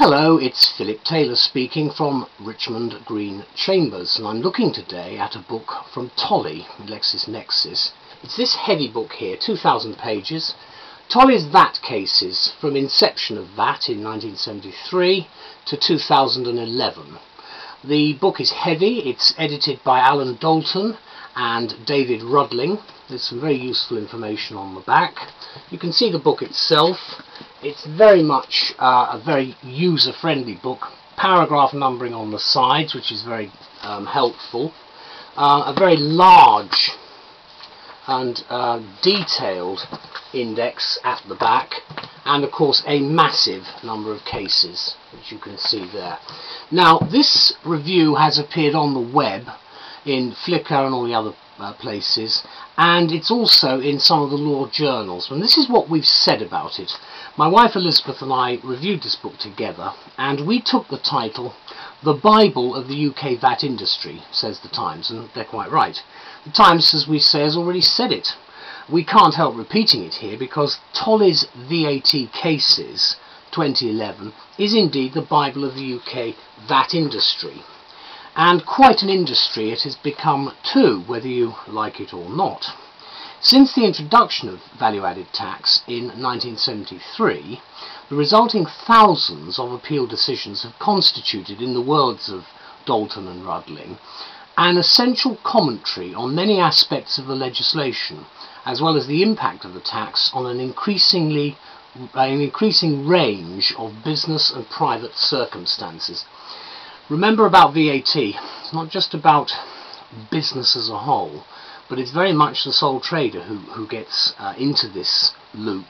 Hello, it's Phillip Taylor speaking from Richmond Green Chambers, and I'm looking today at a book from Tolley, LexisNexis. It's this heavy book here, 2,000 pages. Tolley's VAT cases from inception of VAT in 1973 to 2011. The book is heavy. It's edited by Alan Dolton and David Rudling. There's some very useful information on the back. You can see the book itself. It's very much a very user-friendly book. Paragraph numbering on the sides, which is very helpful. A very large and detailed index at the back, and of course a massive number of cases, which you can see there. Now, this review has appeared on the web in Flickr and all the other places, and it's also in some of the law journals, and this is what we've said about it. My wife Elizabeth and I reviewed this book together, and we took the title "The Bible of the UK VAT Industry," says the Times, and they're quite right. The Times, as we say, has already said it. We can't help repeating it here because Tolley's VAT Cases 2011 is indeed the Bible of the UK VAT industry. And quite an industry it has become too, whether you like it or not. Since the introduction of value-added tax in 1973, the resulting thousands of appeal decisions have constituted, in the words of Dolton and Rudling, an essential commentary on many aspects of the legislation, as well as the impact of the tax on an increasing range of business and private circumstances. Remember about VAT, it's not just about business as a whole, but it's very much the sole trader who gets into this loop,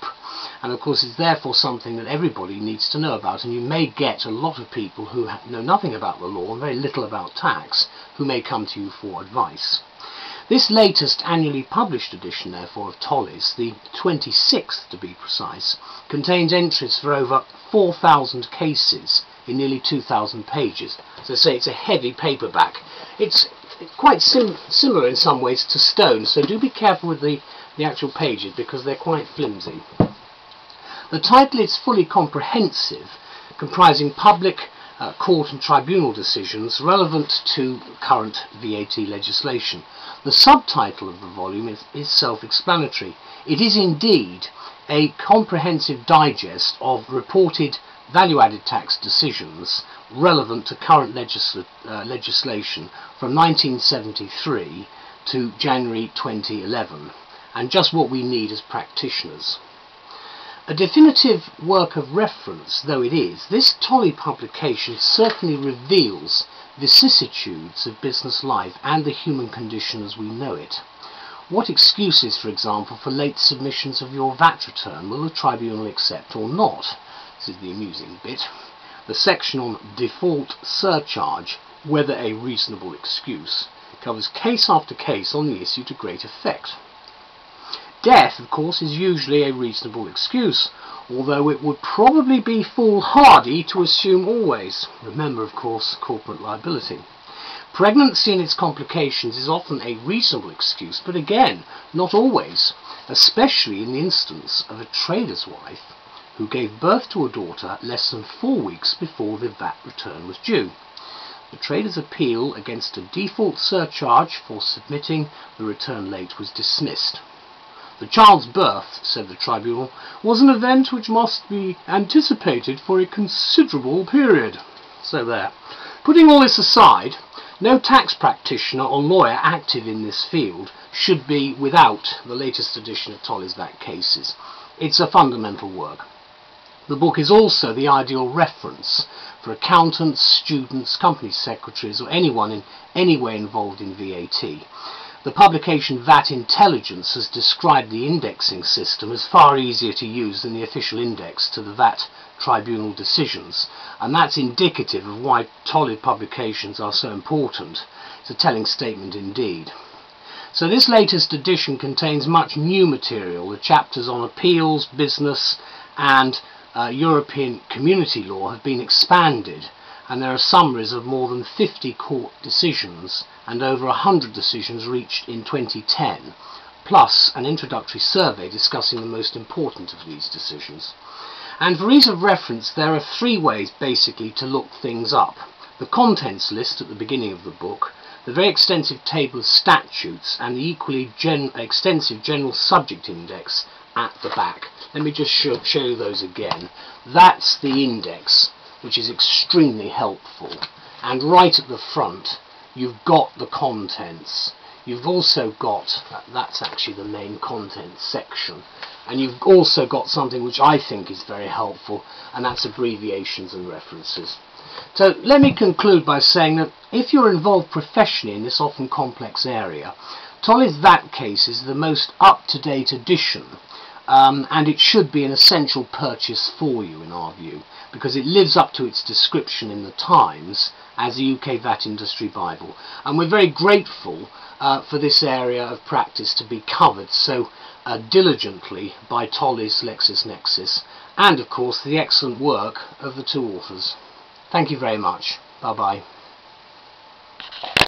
and of course it's therefore something that everybody needs to know about, and you may get a lot of people who know nothing about the law and very little about tax who may come to you for advice. This latest annually published edition, therefore, of Tolley's, the 26th to be precise, contains entries for over 4,000 cases in nearly 2,000 pages. As I say, it's a heavy paperback. It's quite similar in some ways to stone, so do be careful with the actual pages because they're quite flimsy. The title is fully comprehensive, comprising public, court and tribunal decisions relevant to current VAT legislation. The subtitle of the volume is self-explanatory. It is indeed a comprehensive digest of reported value-added tax decisions relevant to current legislation from 1973 to January 2011, and just what we need as practitioners. A definitive work of reference though it is, this Tolley publication certainly reveals vicissitudes of business life and the human condition as we know it. What excuses, for example, for late submissions of your VAT return will the tribunal accept or not? This is the amusing bit. The section on default surcharge, whether a reasonable excuse, covers case after case on the issue to great effect. Death, of course, is usually a reasonable excuse, although it would probably be foolhardy to assume always. Remember, of course, corporate liability. Pregnancy and its complications is often a reasonable excuse, but again, not always, especially in the instance of a trader's wife who gave birth to a daughter less than 4 weeks before the VAT return was due. The trader's appeal against a default surcharge for submitting the return late was dismissed. The child's birth, said the tribunal, was an event which must be anticipated for a considerable period. So there. Putting all this aside, no tax practitioner or lawyer active in this field should be without the latest edition of Tolley's VAT Cases. It's a fundamental work. The book is also the ideal reference for accountants, students, company secretaries, or anyone in any way involved in VAT. The publication VAT Intelligence has described the indexing system as far easier to use than the official index to the VAT tribunal decisions, and that's indicative of why Tolley publications are so important. It's a telling statement indeed. So this latest edition contains much new material. The chapters on appeals, business and European community law have been expanded, and there are summaries of more than 50 court decisions and over 100 decisions reached in 2010, plus an introductory survey discussing the most important of these decisions. And for ease of reference, there are 3 ways basically to look things up. The contents list at the beginning of the book, the very extensive table of statutes, and the equally extensive general subject index at the back. Let me just show you those again. That's the index, which is extremely helpful. And right at the front, you've got the contents. You've also got, that's actually the main contents section, and you've also got something which I think is very helpful, and that's abbreviations and references. So let me conclude by saying that if you're involved professionally in this often complex area, TOLLEY'S VAT case is the most up-to-date edition, and it should be an essential purchase for you in our view, because it lives up to its description in the Times as a UK VAT industry Bible, and we're very grateful for this area of practice to be covered so diligently by TOLLEY'S LexisNexis, and of course the excellent work of the 2 authors. Thank you very much. Bye bye.